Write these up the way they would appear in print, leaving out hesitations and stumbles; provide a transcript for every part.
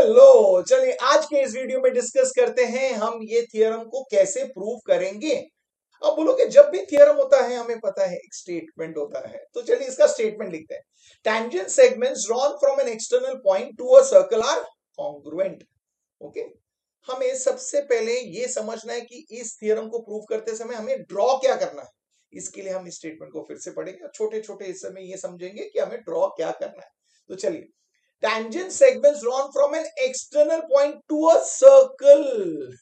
लो चलिए आज के इस वीडियो में डिस्कस करते हैं हम ये थियरम को कैसे प्रूव करेंगे। अब बोलोगे जब भी थियरम होता है हमें पता है एक स्टेटमेंट होता है, तो चलिए इसका स्टेटमेंट लिखते हैं। Tangent segments drawn from an external point to a circle are congruent. Okay, हमें सबसे पहले ये समझना है कि इस थियरम को प्रूव करते समय हमें ड्रॉ क्या करना है। इसके लिए हम इस स्टेटमेंट को फिर से पढ़ेंगे, छोटे छोटे हिस्से में ये समझेंगे कि हमें ड्रॉ क्या करना है। तो चलिए, tangent segments drawn from an external point to a circle.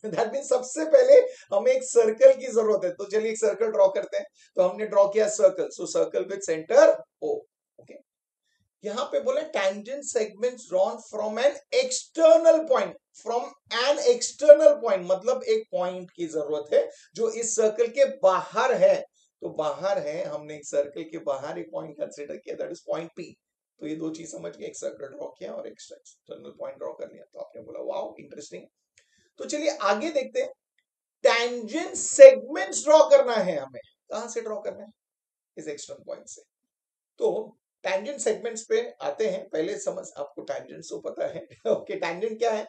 That means सबसे पहले हमें एक सर्कल की जरूरत है, तो चलिए एक सर्कल ड्रॉ करते हैं। तो हमने ड्रॉ किया circle, so circle with centre O। Okay, यहां पे बोले tangent segments drawn from an external point, from an external point मतलब एक पॉइंट की जरूरत है जो इस सर्कल के बाहर है। तो बाहर है, हमने एक सर्कल के बाहर एक पॉइंट कंसीडर किया, दैट इज पॉइंट P। तो ये दो चीज समझ के एक सर्कल ड्रॉ किया और एक एक्सटर्नल पॉइंट ड्रॉ कर लिया। तो आपने बोला वाओ इंटरेस्टिंग। तो चलिए आगे देखते हैं, टेंजेंट सेगमेंट्स ड्रॉ करना है हमें। कहां से ड्रॉ करना है? इस एक्सटर्नल पॉइंट से। तो टेंजेंट सेगमेंट्स पे आते हैं। पहले समझ, आपको टेंजेंट्स तो पता है। ओके, टेंजेंट क्या है?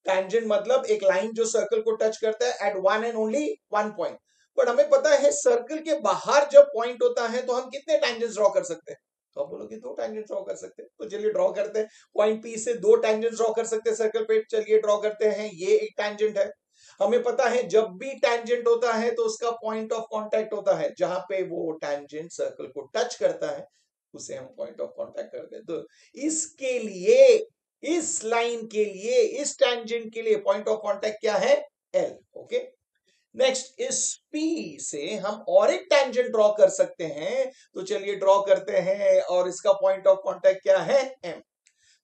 टेंजेंट मतलब एक लाइन जो सर्कल को टच करता है at one and only one point. But हमें पता है सर्कल के बाहर जब पॉइंट होता है तो हम कितने टेंजेंट्स ड्रॉ कर सकते हैं? तो आप बोलोगे दो टेंजेंट ड्रॉ कर सकते हैं। तो चलिए ड्रॉ करते हैं। पॉइंट पी से दो टेंजेंट ड्रॉ कर सकते हैं सर्कल पे। चलिए ड्रॉ करते हैं। ये एक टेंजेंट है। हमें पता है जब भी टेंजेंट होता है तो उसका पॉइंट ऑफ कांटेक्ट होता है, जहां पे वो टेंजेंट सर्कल को टच करता है उसे हम पॉइंट ऑफ कांटेक्ट करते हैं। तो इसके लिए, इस लाइन के लिए, इस टेंजेंट के लिए पॉइंट ऑफ कांटेक्ट क्या है? एल। ओके, नेक्स्ट इस P से हम और एक टेंजेंट ड्रॉ कर सकते हैं। तो चलिए ड्रॉ करते हैं, और इसका पॉइंट ऑफ कांटेक्ट क्या है? M।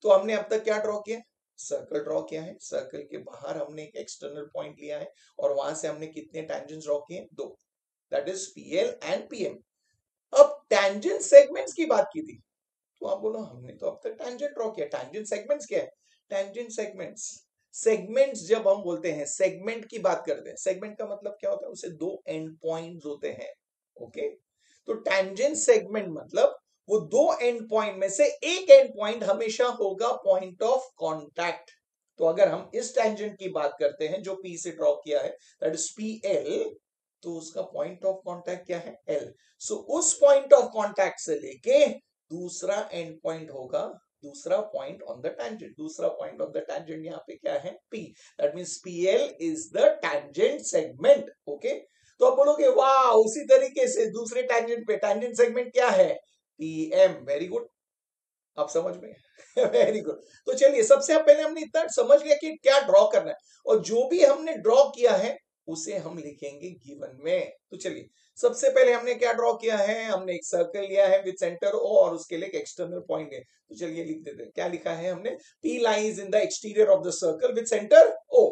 तो हमने अब तक क्या ड्रॉ किया? सर्कल ड्रॉ किया है। सर्कल के बाहर हमने एक एक्सटर्नल पॉइंट लिया है और वहां से हमने कितने टेंजेंट्स ड्रॉ किए? दो, that is PL and PM। अब टेंजेंट सेगमेंट्स की बात की थी, तो आप बोलो हमने तो अब तक टेंजेंट ड्रॉ किया, टेंजेंट सेगमेंट्स क्या है? टेंजेंट सेगमेंट्स, सेगमेंट्स जब हम बोलते हैं, सेगमेंट की बात करते हैं, सेगमेंट का मतलब क्या होता है? उसे दो एंड पॉइंट्स होते हैं। ओके, तो टेंजेंट सेगमेंट मतलब वो दो एंड पॉइंट में से एक एंड पॉइंट हमेशा होगा पॉइंट ऑफ कांटेक्ट। तो अगर हम इस टेंजेंट की बात करते हैं जो P से ड्रॉ किया है, दैट इज PL, तो उसका पॉइंट ऑफ कांटेक्ट क्या है? L। सो उस पॉइंट ऑफ कांटेक्ट से लेके दूसरा एंड पॉइंट होगा, दूसरा पॉइंट ऑन द टेंजेंट। दूसरा पॉइंट ऑन द टेंजेंट यहाँ पे क्या है? P। That means PL is the tangent segment. Okay, तो आप बोलोगे वाह, उसी तरीके से दूसरे टेंजेंट पे टेंजेंट सेगमेंट क्या है? PM। वेरी गुड, आप समझ में? Very good. तो चलिए सबसे पहले हमने इतना समझ लिया कि क्या ड्रॉ करना है, और जो भी हमने ड्रॉ किया है उसे हम लिखेंगे गिवन में। तो चलिए सबसे पहले हमने क्या ड्रॉ किया है? हमने एक सर्कल लिया है विद सेंटर O और उसके लिए एक एक्सटर्नल पॉइंट है। तो चलिए लिख देते हैं। क्या लिखा है हमने? P lies in the exterior of the circle with centre O।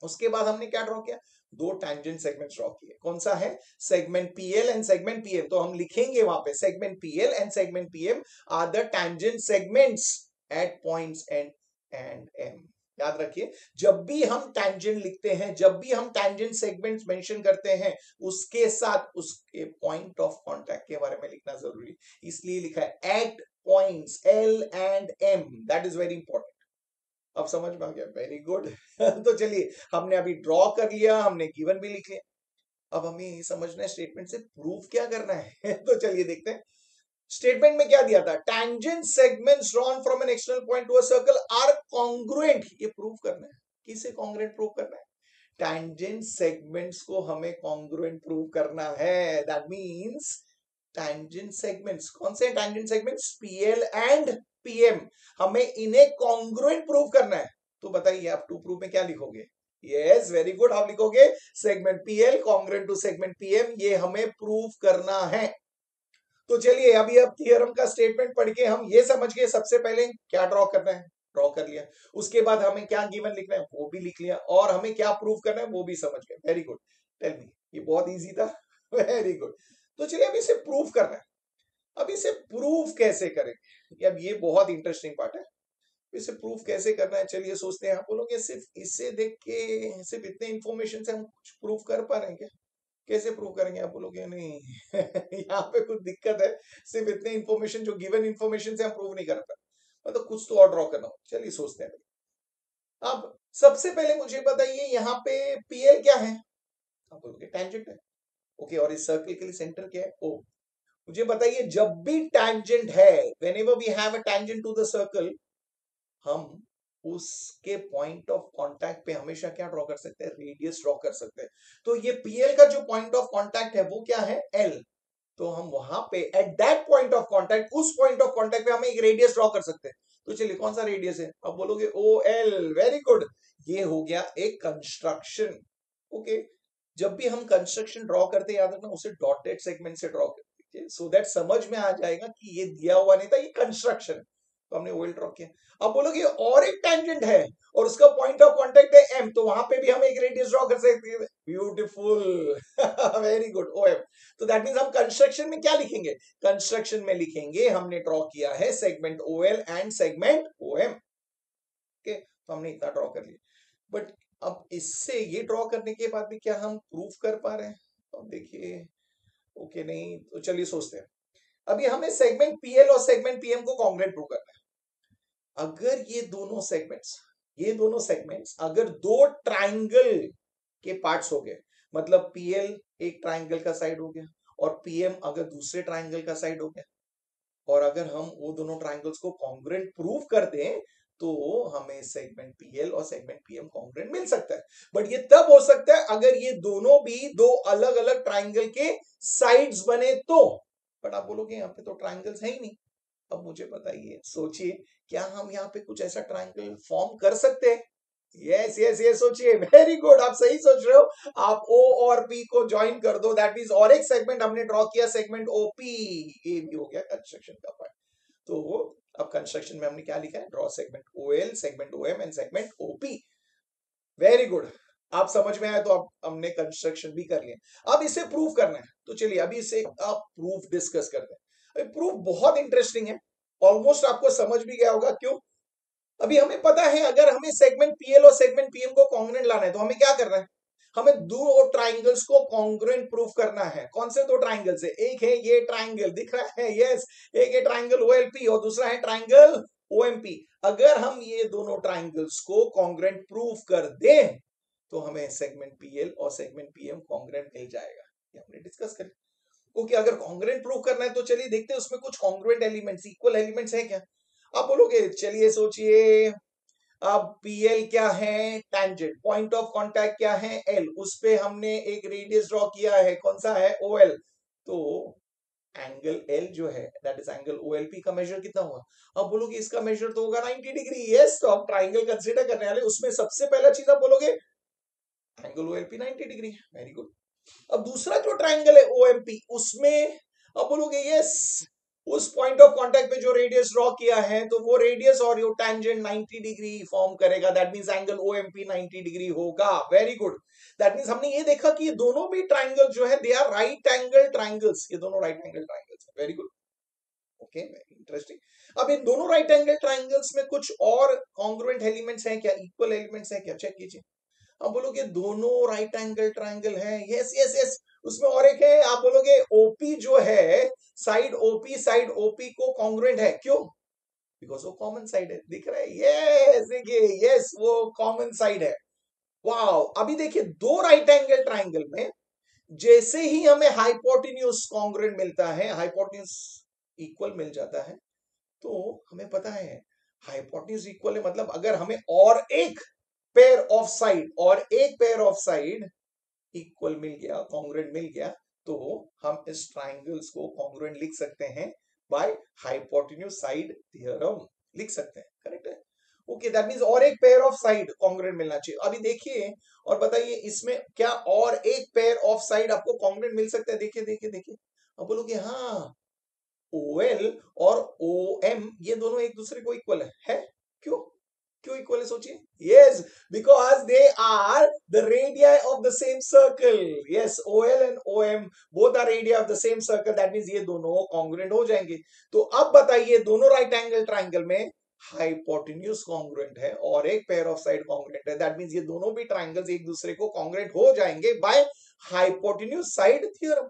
उसके बाद हमने क्या ड्रॉ किया? दो टेंजेंट सेगमेंट्स ड्रॉ किए। कौन सा है? Segment PL and segment PM। तो हम लिखेंगे वहां पे segment PL and segment PM are the tangent segments at points N and M। याद रखिए, जब भी हम टेंजेंट लिखते हैं, जब भी हम टेंजेंट सेगमेंट्स मेंशन करते हैं, उसके साथ उसके पॉइंट ऑफ कांटेक्ट के बारे में लिखना जरूरी, इसलिए लिखा है at points L and M। That is very important. अब समझ में आ गया? Very good. तो चलिए हमने अभी ड्रॉ कर लिया, हमने गिवन भी लिख लिया। अब हमें ये समझना है स्टेटमेंट से प्रूफ क्या करना है। तो चलिए देखते हैं स्टेटमेंट में क्या दिया था। Tangent segments drawn from an external point to a circle are congruent. ये प्रूफ करना है। किसे कॉन्ग्रुएंट प्रूफ करना है? टेंजेंट सेगमेंट्स को हमें कॉन्ग्रुएंट प्रूव करना है। दैट मींस टेंजेंट सेगमेंट्स, कौन से tangent segments? PL and PM। हमें इन्हें कॉन्ग्रुएंट प्रूव करना है। तो बताइए आप टू प्रूफ में क्या लिखोगे? यस, वेरी गुड, आप लिखोगे segment PL congruent to segment PM। ये हमें प्रूव करना है। तो चलिए अभी अब थियरम का स्टेटमेंट पढ़ के हम ये समझ गए सबसे पहले क्या ड्रॉ करना है, ड्रॉ कर लिया। उसके बाद हमें क्या गिवन लिखना है वो भी लिख लिया, और हमें क्या प्रूव करना है वो भी समझ गए। वेरी गुड, टेल मी, ये बहुत इजी था। Very good. तो चलिए अब इसे प्रूव करना है। अब इसे प्रूव कैसे करेंगे? अब ये बहुत इंटरेस्टिंग पार्ट है। इसे प्रूव कैसे करना है, चलिए सोचते हैं। आप बोलोगे सिर्फ इसे देख के, सिर्फ इतने इंफॉर्मेशन से हम कुछ प्रूव कर पा रहे हैं क्या? कैसे प्रूव करेंगे? आप बोलोगे नहीं। यहाँ पे कुछ दिक्कत है। सिर्फ इतने इंफॉर्मेशन, जो गिवन इंफॉर्मेशन से हम प्रूव नहीं कर पाए, मतलब कुछ तो और ड्रॉ करना हो। चलिए सोचते हैं। अब सबसे पहले मुझे बताइए यहाँ पे पीएल क्या है? आप बोलोगे टैंजेंट है। ओके, और इस सर्कल के लिए सेंटर क्या है? ओ। मुझे बताइए जब भी टैंजेंट है, whenever we have a tangent to the circle, हम उसके पॉइंट ऑफ कांटेक्ट पे हमेशा क्या ड्रॉ कर सकते हैं? रेडियस ड्रॉ कर सकते हैं। तो ये पीएल का जो पॉइंट ऑफ कांटेक्ट है वो क्या है? एल। तो हम वहां पे at that point of contact, उस पॉइंट ऑफ कांटेक्ट पे हम एक रेडियस ड्रॉ कर सकते हैं। तो चलिए कौन सा रेडियस है? अब बोलोगे ओ एल। वेरी गुड, ये हो गया एक कंस्ट्रक्शन। ओके, जब भी हम कंस्ट्रक्शन ड्रॉ करते हैं याद रखना उसे डॉटेड सेगमेंट से ड्रॉ करते, सो दैट समझ में आ जाएगा कि ये दिया हुआ नहीं था, ये कंस्ट्रक्शन। तो हमने ओएल ड्रॉ किया। अब बोलोगे और एक टेंजेंट है और उसका पॉइंट ऑफ कांटेक्ट है एम, तो वहां पे भी हम एक रेडियस ड्रॉ कर सकते हैं। Beautiful, very good, OM. तो दैट मींस हम कंस्ट्रक्शन में क्या लिखेंगे? कंस्ट्रक्शन में लिखेंगे हमने ड्रॉ किया है segment OL and segment OM. Okay, तो हमने इतना ड्रॉ कर लिया। बट अब इससे ये ड्रॉ करने के बाद भी क्या हम प्रूफ कर पा रहे हैं? अब देखिए, ओके नहीं, तो चलिए सोचते हैं। अभी हमें सेगमेंट पीएल और सेगमेंट पीएम को कॉन्ग्रुएंट प्रूव करना है। अगर ये दोनों सेगमेंट्स अगर दो ट्राइंगल के पार्ट्स हो गए, मतलब पीएल एक ट्राइंगल का साइड हो गया और पीएम अगर दूसरे ट्राइंगल का साइड हो गया, और अगर हम वो दोनों ट्राइंगल्स को कॉन्ग्रुएंट प्रूव कर दें तो हमें सेगमेंट पीएल और सेगमेंट पीएम कॉन्ग्रुएंट मिल सकता है। बट ये तब हो सकता है अगर ये दोनों भी दो अलग अलग ट्राइंगल के साइड्स बने तो। बट आप बोलोगे यहाँ पे तो ट्राइंगल्स है ही नहीं। अब मुझे बताइए, सोचिए, क्या हम यहाँ पे कुछ ऐसा ट्राइंगल फॉर्म कर सकते हैं? यस यस यस, सोचिए, वेरी गुड, आप सही सोच रहे हो। आप ओ और पी को ज्वाइन कर दो, दैट मींस और एक सेगमेंट हमने ड्रॉ किया, सेगमेंट ओपी। ये भी हो गया कंस्ट्रक्शन का पार्ट। तो अब कंस्ट्रक्शन में हमने क्या लिखा है? Draw segment OL, segment OM and segment OP. Very good, आप समझ में आया तो अब हमने कंस्ट्रक्शन भी कर लिया। अब इसे प्रूव करना है, तो चलिए अभी इसे आप प्रूफ डिस्कस करते हैं। अभी प्रूफ बहुत इंटरेस्टिंग है, ऑलमोस्ट आपको समझ भी गया होगा क्यों। अभी हमें पता है अगर हमें सेगमेंट पीएल और सेगमेंट पीएम को कॉन्ग्रुएंट लाना है तो हमें क्या करना है? हमें दो ट्राइंगल्स को कॉन्ग्रुएंट प्रूफ करना है। कौन से दो ट्राइंगल्स है? एक है ये ट्राइंगल दिख रहा है, यस, एक है ट्राइंगल ओएलपी और दूसरा है ट्राइंगल ओएमपी। अगर हम ये दोनों ट्राइंगल्स को कॉन्ग्रुएंट प्रूफ कर दें तो हमें सेगमेंट पीएल और सेगमेंट पीएम कॉन्ग्रुएंट मिल जाएगा। ये हमने डिस्कस कर। ओके, अगर कॉन्ग्रुएंट प्रूव करना है तो चलिए देखते हैं उसमें कुछ कॉन्ग्रुएंट एलिमेंट्स, इक्वल एलिमेंट्स है क्या? आप बोलोगे, चलिए सोचिए। अब पीएल क्या है? टैंजेंट। पॉइंट ऑफ कांटेक्ट क्या है? एल। उस पे हमने एक रेडियस ड्रॉ किया है, कौन सा है? ओएल। तो एंगल एल जो है दैट इज एंगल ओएलपी का मेजर कितना हुआ? अब बोलोगे इसका मेजर तो होगा 90 डिग्री। यस, तो आप ट्राइंगल कंसीडर करने वाले, उसमें सबसे पहला चीज आप बोलोगे angle OLP 90 degree. Very good. अब दूसरा जो ट्राइंगल है ओएमपी, उसमें अब बोलोगे यस, उस पॉइंट ऑफ कांटेक्ट पे जो रेडियस ड्रॉ किया है तो वो रेडियस और यो टैंजेंट 90 डिग्री फॉर्म करेगा, that means angle OMP 90 degree होगा। वेरी गुड, दैट मींस हमने ये देखा कि ये दोनों भी ट्राइंगल जो है they are right angle triangles, ये दोनों राइट एंगल ट्राइंगल्स है। Very good, okay, very interesting. अब इन दोनों राइट एंगल ट्राइंगल्स में कुछ और कॉन्ग्रुएंट एलिमेंट्स हैं क्या? इक्वल एलिमेंट्स हैं क्या? चेक कीजिए। आप बोलोगे दोनों राइट एंगल ट्राइंगल है, यस यस यस, उसमें और एक है। आप बोलोगे ओपी जो है, साइड ओपी को कॉन्ग्रुएंट है, क्यों? बिकॉज वो कॉमन साइड है, दिख रहा है, यस, देखिए, यस, वो कॉमन साइड है। वाओ, अभी देखिए दो राइट एंगल ट्राइंगल में जैसे ही हमें हाइपोटेन्यूज कॉन्ग्रुएंट मिलता है, हाइपोटेन्यूज इक्वल मिल जाता है, तो हमें पता है हाइपोटेन्यूज इक्वल है, मतलब अगर हमें और एक पेयर ऑफ साइड इक्वल मिल गया, कॉन्ग्रुएंट मिल गया, तो हम इस ट्राइंगल्स को कॉन्ग्रुएंट लिख सकते हैं बाय हाइपोटेन्यूज साइड थ्योरम, लिख सकते हैं, करेक्ट है? ओके, दैट मींस और एक पेयर ऑफ साइड कॉन्ग्रुएंट मिलना चाहिए। अभी देखिए और बताइए इसमें क्या और एक पेयर ऑफ साइड आपको कॉन्ग्रुएंट मिल सकता है? देखिए देखिए देखिए, अब बोलोगे हाँ, OL और OM ये दोनों एक दूसरे को इक्वल है? क्यों? क्यों इक्वल है? सोचिए। Yes, because they are the radii of the same circle. Yes, OL and OM both are radii of the same circle, that means ये दोनों कॉन्ग्रुएंट हो जाएंगे। तो अब बताइए दोनों राइट एंगल ट्राइंगल में हाइपोटेन्यूज कॉन्ग्रुएंट है और एक पेयर ऑफ साइड कॉन्ग्रुएंट है, दैट मींस ये दोनों भी ट्राइंगल्स एक दूसरे को कॉन्ग्रुएंट हो जाएंगे बाय हाइपोटेन्यूज साइड थ्योरम।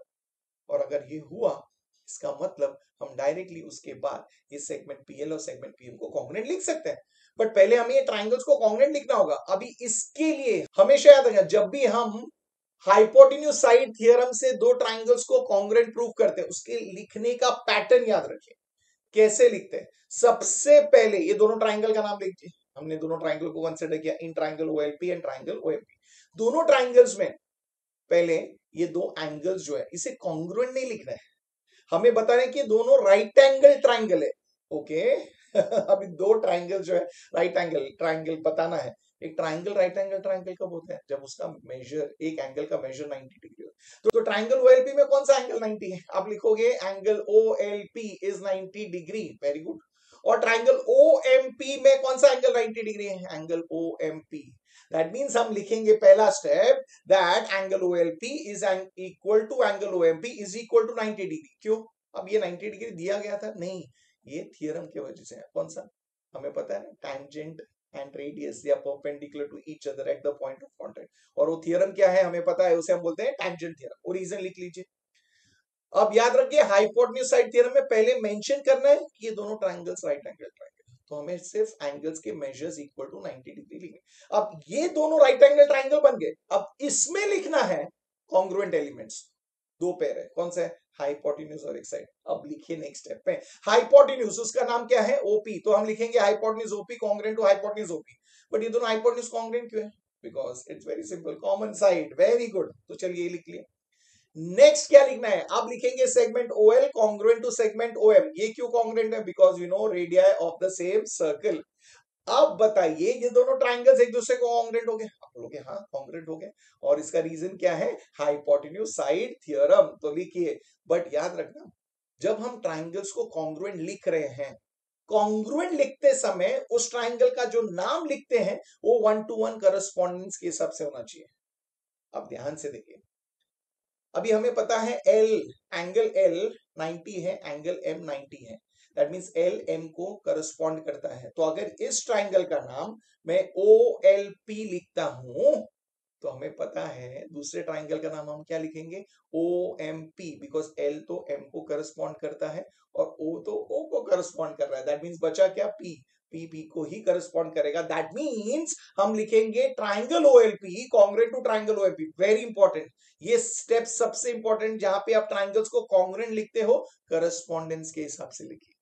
और अगर ये हुआ, इसका मतलब हम डायरेक्टली उसके बाद ये सेगमेंट पीएल और सेगमेंट पीएम को कॉन्ग्रुएंट लिख सकते हैं। बट पहले हमें ये ट्राइंगल्स को कॉन्ग्रुएंट लिखना होगा। अभी इसके लिए हमेशा याद रखना, जब भी हम हाइपोटेन्यूज साइड थ्योरम से दो ट्राइंगल्स को कॉन्ग्रुएंट प्रूव करते हैं, उसके लिखने का पैटर्न याद रखिए। कैसे लिखते हैं? सबसे पहले ये दोनों ट्राइंगल का नाम लिखिए। हमने दोनों ट्राइंगल को कंसिडर किया, in triangle OLP and triangle OMP. दोनों ट्राइंगल्स में पहले ये दो एंगल्स जो है इसे कॉन्ग्रुएंट नहीं लिखना है, हमें बताना है कि दोनों राइट एंगल ट्राइंगल है। ओके अभी दो ट्राइंगल जो है राइट एंगल ट्राइंगल बताना है। एक ट्राइंगल राइट एंगल ट्राइंगल कब होता है? जब उसका मेजर, एक एंगल का मेजर 90 डिग्री हो। तो ट्राइंगल ओएलपी में कौन सा एंगल 90 है? आप लिखोगे angle OLP is 90 degree. Very good. और ट्राइंगल ओएमपी में कौन सा एंगल 90 डिग्री है? Angle OMP. दैट मीन्स हम लिखेंगे पहला step that angle OLP is equal to angle OMP is equal to 90 degree. क्यों? अब ये 90 डिग्री दिया गया था? नहीं, ये थ्योरम की वजह से है। कौन सा? हमें पता है ना, टैंजेंट एंड रेडियस या perpendicular to each other at the point of contact. और वो थ्योरम क्या है हमें पता है, उसे हम बोलते हैं टैंजेंट थ्योरम। और रीजन लिख लीजिए। अब याद रखिए हाइपोटेन्यूज साइड थ्योरम में पहले मेंशन करना है कि ये दोनों ट्राइंगल्स राइट एंगल ट्राइंगल, तो हमें सिर्फ एंगल्स के मेजर्स इक्वल टू 90 डिग्री लिखने। अब ये दोनों राइट एंगल ट्राइंगल बन गए। अब इसमें लिखना है कॉन्ग्रुएंट एलिमेंट्स। दो पेयर है, कौन सा है? हाइपोटेन्यूज और एक साइड। अब लिखिए नेक्स्ट स्टेप पे हाइपोटेन्यूज, उसका नाम क्या है? ओपी। तो हम लिखेंगे hypotenuse OP congruent to hypotenuse OP. But ये दोनों हाइपोटेन्यूज कॉन्ग्रुएंट क्यों है? Because it's very simple, common side. Very good. तो चलिए ये लिख लिया। नेक्स्ट क्या लिखना है? आप लिखेंगे segment OL congruent to segment OM। ये क्यों कॉन्ग्रुएंट है? Because you know radii of the same circle. अब बताइए ये दोनों ट्राइंगल्स एक दूसरे को कॉन्ग्रुएंट हो गए? आप बोलोगे हाँ कॉन्ग्रुएंट हो गए। और इसका रीजन क्या है? Hypotenuse side theorem. तो लिखिए। बट याद रखना, जब हम ट्राइंगल्स को कॉन्ग्रुएंट लिख रहे हैं, कॉन्ग्रुएंट लिखते समय उस ट्राइंगल का जो नाम लिखते हैं वो 1:1 करस्पॉन्डेंस के हिसाब से होना चाहिए। अब ध्यान से देखिए, अभी हमें पता है एंगल L 90 है, एंगल M 90 है। दैट मींस L M को करस्पॉन्ड करता है। तो अगर इस ट्राइंगल का नाम मैं OLP लिखता हूं, तो हमें पता है दूसरे ट्राइंगल का नाम हम क्या लिखेंगे? OMP। बिकॉज L तो M को करस्पॉन्ड करता है और O तो O को करस्पॉन्ड कर रहा है। दैट मीन्स बचा क्या? P। P को ही करस्पॉन्ड करेगा। दैट मीन्स हम लिखेंगे triangle OLP congruent to triangle OMP। Very important, ये स्टेप सबसे इंपॉर्टेंट, जहां पे आप ट्राइंगल्स को कॉन्ग्रुएंट लिखते हो करस्पॉन्डेंस के हिसाब से लिखिए।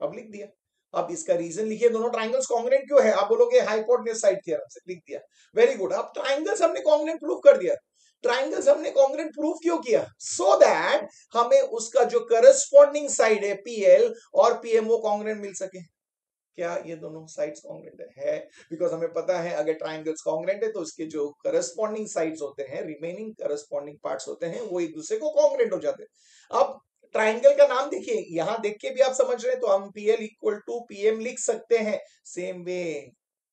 अब लिख दिया। अब इसका रीजन लिखिए, दोनों ट्राइंगल्स कॉन्ग्रुएंट क्यों है? आप बोलोगे हाइपोटेन्यूज साइड थ्योरम से। लिख दिया। Very good. अब ट्राइंगल्स हमने कॉन्ग्रुएंट प्रूव कर दिया। ट्राइंगल्स हमने कॉन्ग्रुएंट प्रूव क्यों किया? सो दैट हमें उसका जो करस्पॉन्डिंग साइड है PL और PM वो कॉन्ग्रुएंट मिल सके। क्या ये दोनों साइड्स कॉन्ग्रुएंट है? बिकॉज हमें पता है अगर ट्राइंगल्स कॉन्ग्रुएंट है तो उसके जो करस्पॉन्डिंग साइड्स होते हैं, रिमेनिंग करस्पॉन्डिंग पार्ट्स होते हैं, वो एक दूसरे को कॉन्ग्रुएंट हो जाते हैं। अब ट्राइंगल का नाम देखिए, यहां देख के भी आप समझ रहे हैं, तो हम PL इक्वल टू PM लिख सकते हैं। सेम वे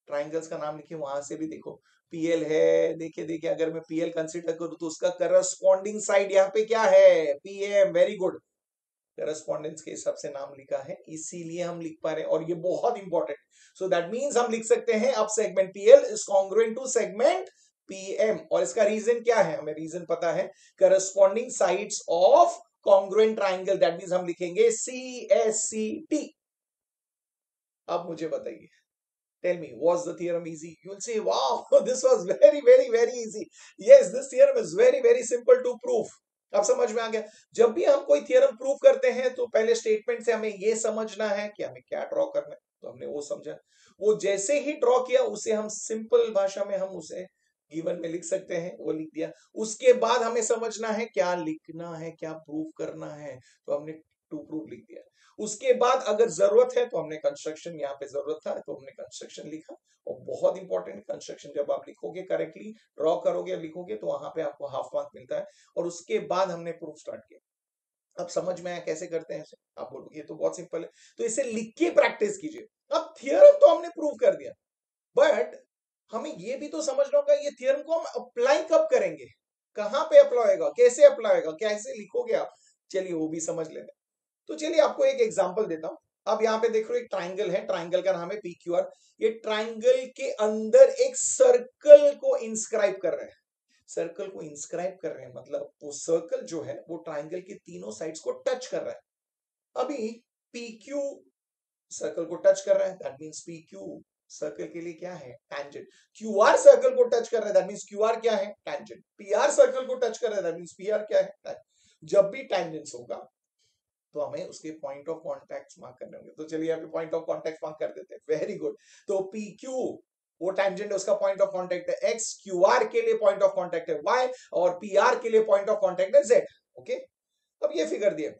ट्राइंगल्स का नाम लिखिए, वहां से भी देखो PL है। देखिए देखिए, अगर मैं PL कंसीडर करूं तो उसका करस्पॉन्डिंग साइड यहाँ पे क्या है? PM। Very good. करस्पॉन्डेंस के हिसाब से नाम लिखा है, इसीलिए हम लिख पा रहे हैं, और ये बहुत इंपॉर्टेंट। सो दैट मींस हम लिख सकते हैं अब segment PL is congruent to segment PM। और इसका रीजन क्या है? हमें रीजन पता है, corresponding sides of congruent triangle. That means हम लिखेंगे CSCT। अब मुझे बताइए, tell me, was the theorem easy? You will say wow this was very very very easy. Yes, this theorem is very very simple to prove. अब समझ में आ गया। जब भी हम कोई थ्योरम प्रूव करते हैं तो पहले स्टेटमेंट से हमें ये समझना है कि हमें क्या ड्रॉ करना है। तो हमने वो समझा, वो जैसे ही ड्रॉ किया उसे हम सिंपल भाषा में हम उसे गिवन में लिख सकते हैं, वो लिख दिया। उसके बाद हमें समझना है क्या लिखना है, क्या प्रूव करना है, तो हमने टू प्रूव लिख दिया। उसके बाद अगर जरूरत है तो हमने कंस्ट्रक्शन, यहाँ पे जरूरत था तो हमने कंस्ट्रक्शन लिखा। और बहुत इंपॉर्टेंट, कंस्ट्रक्शन जब आप लिखोगे करेक्टली, ड्रॉ करोगे लिखोगे, तो वहां पे आपको हाफ मार्क मिलता है। और उसके बाद हमने प्रूफ स्टार्ट किया। अब समझ में आया कैसे करते हैं इसे? आप बोलोगे ये तो बहुत सिंपल है, तो इसे लिख के प्रैक्टिस कीजिए। अब थियरम तो हमने प्रूव कर दिया, बट हमें ये भी तो समझना होगा ये थियरम को हम अप्लाई कब करेंगे, कहां पे अप्लाई होगा, कैसे अप्लाई होगा, कैसे लिखोगे आप। चलिए वो भी समझ लेते हैं। तो चलिए आपको एक एग्जांपल देता हूं। अब यहाँ पे देख रहे हो एक ट्राइंगल है, ट्राइंगल का नाम है PQR। ये ट्राइंगल के अंदर एक सर्कल को इंस्क्राइब कर रहे हैं। सर्कल को इंस्क्राइब कर रहे हैं मतलब वो सर्कल जो है वो ट्राइंगल की तीनों साइड्स को टच कर रहा है। अभी PQ सर्कल को टच कर रहा है, दैट मींस PQ सर्कल के लिए क्या है? टैंजेंट। क्यूआर सर्कल को टच कर रहा है, दैट मींस क्यूआर क्या है? टैंजेंट। पीआर सर्कल को टच कर रहा है, दैट मींस पीआर क्या है? जब भी टैंजेंट्स होगा तो हमें उसके पॉइंट ऑफ कॉन्टैक्ट मार्क करने होंगे। तो चलिए यहाँ पे पॉइंट ऑफ कॉन्टैक्ट मार्क कर देते हैं। Very good. तो पी क्यू वो टैंजेंट है, उसका पॉइंट ऑफ कॉन्टैक्ट है एक्स, क्यू आर के लिए पॉइंट ऑफ कॉन्टैक्ट है वाई, और पी आर के लिए पॉइंट ऑफ कॉन्टैक्ट है जेड। ओके, अब ये फिगर दिए।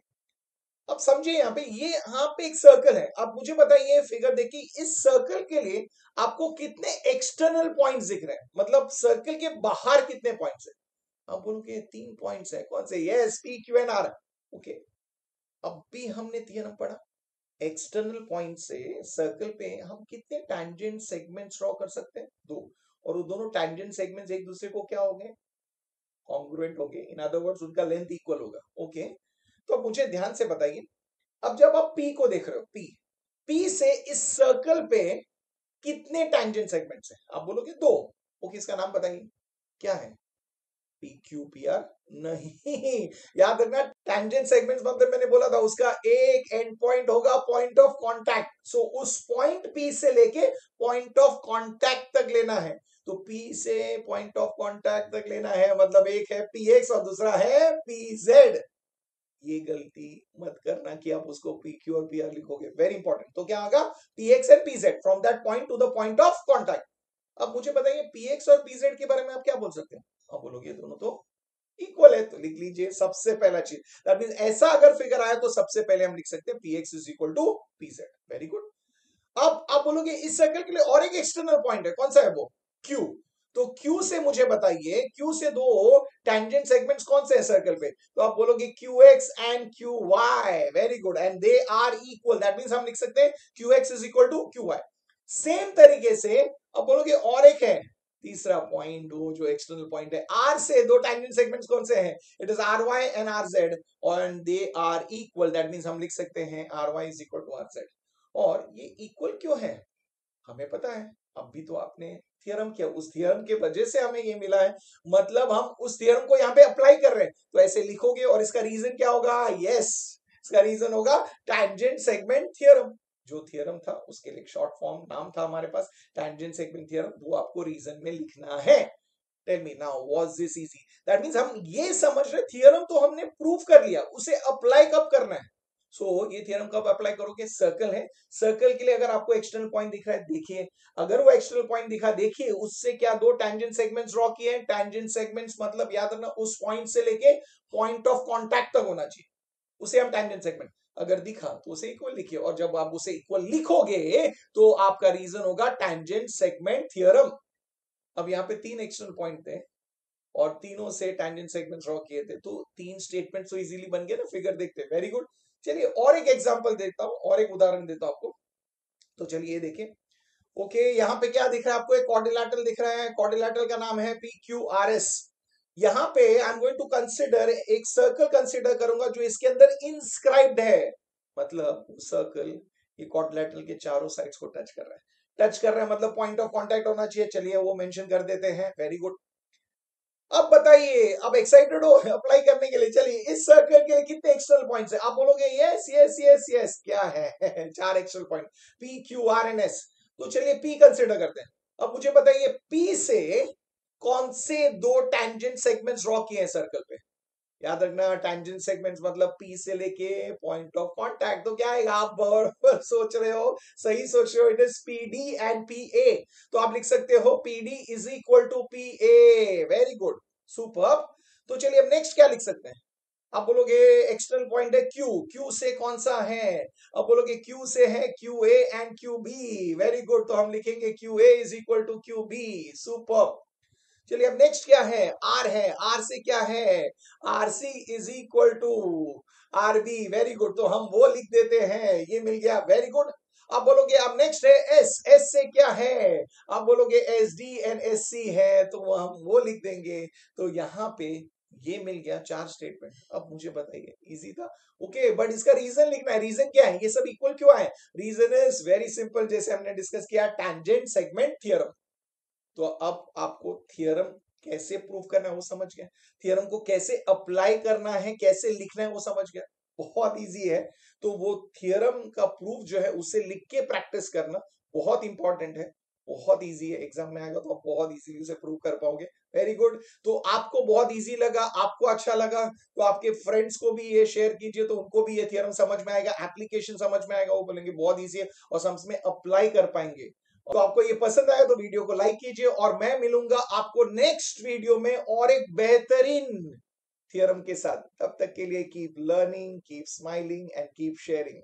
अब समझिए यहाँ पे, ये यहाँ पे एक सर्कल है। अब मुझे बताइए फिगर देखिए, इस सर्कल के लिए आपको कितने एक्सटर्नल पॉइंट्स दिख रहे हैं, मतलब सर्कल के बाहर कितने पॉइंट्स है? आप बोलोगे 3 पॉइंट्स है। कौन से? Yes, P Q and R. Okay, अब भी हमने थ्योरम पढ़ा, एक्सटर्नल पॉइंट से सर्कल पे हम कितने टैंजेंट सेगमेंट्स ड्रॉ कर सकते हैं? 2। और वो दोनों टैंजेंट सेगमेंट्स एक दूसरे को क्या होंगे? कॉन्ग्रुएंट होंगे। इन अदर वर्ड्स उनका लेंथ इक्वल होगा। ओके, तो अब मुझे ध्यान से बताइए, अब जब आप पी को देख रहे हो, पी से इस सर्कल पे कितने टैंजेंट सेगमेंट्स हैं? आप बोलोगे 2। ओके, इसका नाम बताइए, क्या है? P Q P R? नहीं, याद रखना, टैंजेंट सेगमेंट्स मतलब मैंने बोला था उसका एक एंड पॉइंट होगा पॉइंट ऑफ कांटेक्ट। सो उस पॉइंट पी से लेके पॉइंट ऑफ कांटेक्ट तक लेना है। तो पी से पॉइंट ऑफ कांटेक्ट तक लेना है, मतलब एक है पी एक्स और दूसरा है पी जेड। ये गलती मत करना कि आप उसको पी क्यू और पी आर लिखोगे, वेरी इंपॉर्टेंट। तो क्या होगा? P x and P Z from that point two the point of contact. अब मुझे बताइए पी एक्स और पी जेड के बारे में आप क्या बोल सकते हैं? आप बोलोगे दोनों तो इक्वल है, तो लिख लीजिए सबसे पहला चीज। दैट मींस ऐसा अगर फिगर आया तो सबसे पहले हम लिख सकते हैं P X is equal to P Z. Very good. अब आप बोलोगे इस सर्कल के लिए और एक एक्सटर्नल पॉइंट है, कौन सा है वो? क्यू। तो क्यू से मुझे बताइए, क्यू से दो टैंजेंट सेगमेंट्स कौन से हैं सर्कल पे? तो आप बोलोगे Q X and Q Y. Very good, and they are equal, that means हम लिख सकते हैं Q X is equal to Q Y. Same तरीके से अब बोलोगे और एक है तीसरा पॉइंट, वो जो एक्सटर्नल पॉइंट है, आर से दो टैंजेंट सेगमेंट्स कौन से हैं? It is R Y and R Z, and they are equal, that means हम लिख सकते हैं R Y is equal to R Z. और ये इक्वल क्यों है हमें पता है, अब भी तो आपने थियरम किया, उस थियरम के वजह से हमें ये मिला है, मतलब हम उस थियरम को यहाँ पे अप्लाई कर रहे हैं। तो ऐसे लिखोगे, और इसका रीजन क्या होगा? यस, इसका रीजन होगा टैंजेंट सेगमेंट थियरम। जो थियरम था उसके लिए शॉर्ट फॉर्म नाम था हमारे पास टैंजेंट सेगमेंट थियरम, वो आपको रीजन में लिखना है। Tell me now, was this easy? That means हम ये समझ रहे थियरम तो हमने प्रूव कर लिया, उसे अप्लाई कब करना है? ये थियरम कब अप्लाई करोगे? सर्कल है, सर्कल के लिए अगर आपको एक्सटर्नल पॉइंट दिख रहा है, देखिए, अगर वो एक्सटर्नल पॉइंट दिखा, देखिए उससे क्या दो टैंजेंट सेगमेंट्स ड्रॉ किए हैं। टैंजेंट सेगमेंट्स मतलब याद रखना उस पॉइंट से लेके पॉइंट ऑफ कांटेक्ट तक होना चाहिए, उसे हम टैंजेंट सेगमेंट। अगर दिखा तो उसे इक्वल लिखिए, और जब आप उसे इक्वल लिखोगे तो आपका रीजन होगा टैंजेंट सेगमेंट थियरम। अब यहाँ पे 3 एक्सटर्नल पॉइंट थे और तीनों से टैंजेंट सेगमेंट्स ड्रॉ किए थे, तो 3 स्टेटमेंट तो इजीली बन गए ना, फिगर देखते हैं। Very good. चलिए और एक एग्जांपल देता हूं, और एक उदाहरण देता हूं आपको। तो चलिए देखिए। ओके, यहाँ पे क्या दिख रहा है आपको? एक क्वाड्रिलैटरल दिख रहा है, क्वाड्रिलैटरल का नाम है PQRS। यहाँ पे I am going to consider, एक सर्कल कंसिडर करूंगा जो इसके अंदर इंस्क्राइब्ड है, मतलब सर्कल ये क्वाड्रिलैटरल के चारों साइड्स को टच कर रहा है। टच कर रहा है मतलब पॉइंट ऑफ कांटेक्ट होना चाहिए, चलिए वो मेंशन कर देते हैं। Very good. अब बताइए, अब एक्साइटेड हो अप्लाई करने के लिए? चलिए, इस सर्कल के लिए कितने एक्सटर्नल पॉइंट्स हैं? आप बोलोगे यस यस यस यस, क्या है? 4 external point, P Q R and S। तो चलिए P कंसिडर करते हैं। अब मुझे बताइए P से कौन से दो टैंजेंट सेगमेंट्स ड्रॉ किए हैं सर्कल पे? याद रखना, टैंजेंट सेगमेंट्स मतलब P से लेके पॉइंट ऑफ कांटेक्ट। तो क्या आएगा? आप बराबर सोच रहे हो, सही सोच रहे हो, it is PD and PA। तो आप लिख सकते हो PD is equal to PA। Very good, superb. तो चलिए अब नेक्स्ट क्या लिख सकते हैं? आप बोलोगे एक्सटर्नल पॉइंट है Q, Q से कौन सा है? अब बोलोगे Q से है QA and QB। Very good, तो हम लिखेंगे QA is equal to QB। Superb. चलिए अब नेक्स्ट क्या है? R है, R से क्या है? RC is equal to RB। Very good, तो हम वो लिख देते हैं, ये मिल गया। Very good. आप बोलोगे अब नेक्स्ट है S, S से क्या है? आप बोलोगे SD एंड SC है, तो हम वो लिख देंगे। तो यहाँ पे ये मिल गया 4 स्टेटमेंट। अब मुझे बताइए, इजी था? ओके, बट इसका रीजन लिखना है। रीजन क्या है? ये सब इक्वल क्यों आए? रीजन इज वेरी सिंपल, जैसे हमने डिस्कस किया, टैंजेंट सेगमेंट थ्योरम। तो अब आपको थियरम कैसे प्रूव करना है वो समझ गए, थियरम को कैसे अप्लाई करना है, कैसे लिखना है वो समझ गया, बहुत इजी है। तो वो थियरम का प्रूफ जो है उसे लिख के प्रैक्टिस करना बहुत इंपॉर्टेंट है। बहुत इजी है, एग्जाम में आएगा तो आप बहुत इजीली उसे प्रूव कर पाओगे। Very good. तो आपको बहुत इजी लगा, आपको अच्छा लगा, तो आपके फ्रेंड्स को भी ये शेयर कीजिए, तो उनको भी ये थ्योरम समझ में आएगा, एप्लीकेशन समझ में आएगा, वो बोलेंगे बहुत इजी है और समझ में अप्लाई कर पाएंगे। तो आपको ये पसंद आया तो वीडियो को लाइक कीजिए, और मैं मिलूंगा आपको नेक्स्ट वीडियो में और एक बेहतरीन थ्योरम के साथ। तब तक के लिए keep learning, keep smiling and keep sharing.